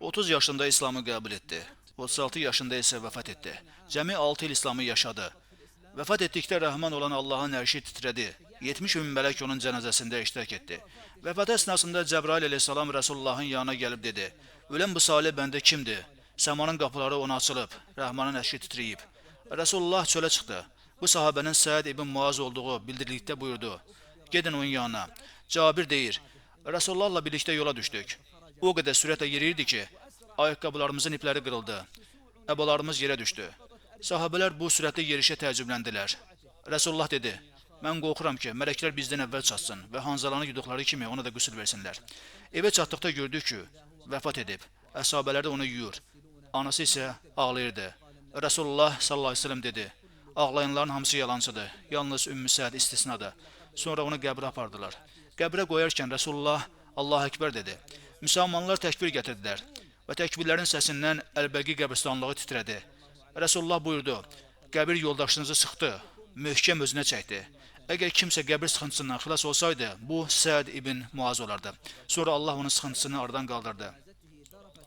30 yaşında İslamı qəbul etdi. 36 yaşında isə vəfat etdi. Cəmi 6 il İslamı yaşadı. Vəfat etdikdə rəhman olan Allahın ərşi titrədi. 70 min mələk onun cənazəsində iştirak etdi. Vəfat əsnasında Cəbrail əleyhissalam Rəsulullahın yanına gəlib dedi: "Ölən bu salih bəndə kimdir? Səmanın qapıları ona açılıb, rəhmanın ərşi titrəyib." Rəsulullah çölə çıxdı. Bu sahabənin Səad ibn Muaz olduğu bildirdikdə buyurdu: "Gedin onun yanına." Cabir deyir: "Rəsullahla birlikdə yola düşdük. O qədər sürətlə yeriyirdi ki, ayaqqabılarımızın ipləri qırıldı. Əbalarımız yerə düşdü. Sahabələr bu sürətli yerişə təəccübləndilər. Rəsulullah dedi: "Mən qorxuram ki, mələklər bizdən əvvəl çatsın və Hanzalanı yuduqları kimi ona da qüsül versinlər." Evə çatdıqda gördük ki, vəfat edib. Əshabələr də onu yuyur. Anası isə ağlayırdı. Rəsulullah sallallahu əleyhi və səlləm dedi: "Ağlayanların hamısı yalancıdır. Yalnız Ümmü Səd istisnadır." Sonra onu qəbrə apardılar. Qəbrə qoyarkən Rəsulullah Allahu Əkbər dedi. Müsəlmanlar təkbir gətirdilər və təkbirlərin səsindən Əlbəqi qəbristanlığı titrədi. Rəsulullah buyurdu: "Qəbir yoldaşınızı sıxdı, möhkəm özünə çəkdi. Əgər kimsə qəbir sıxıntısından xilas olsaydı, bu Səd ibn Muaz olardı." Sonra Allah onun sıxıntısını aradan qaldırdı.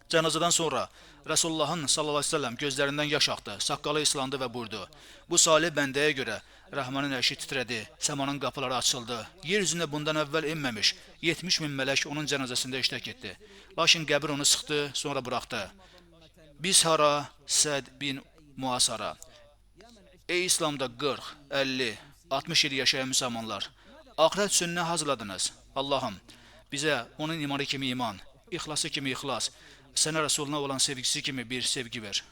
Cənazədən sonra Rəsulullahın sallallahu əleyhi və səlləm gözlərindən yaş axdı, saqqalı islandı və buyurdu: "Bu salih bəndəyə görə Rəhmanın ərşi titrədi, səmanın qapıları açıldı. Yer üzündə bundan əvvəl enməmiş 70 min mələk onun cənazəsində iştirak etdi. Lakin qəbir onu sıxdı, sonra buraxdı. Biz hara, Səd bin Muaz hara? Ey İslamda 40, 50, 60 il yaşayan müsəlmanlar, axirət üçün nə hazırladınız? Allahım, bizə onun imanı kimi iman, ixlası kimi ixlas, sənə Rəsuluna olan sevgisi kimi bir sevgi ver."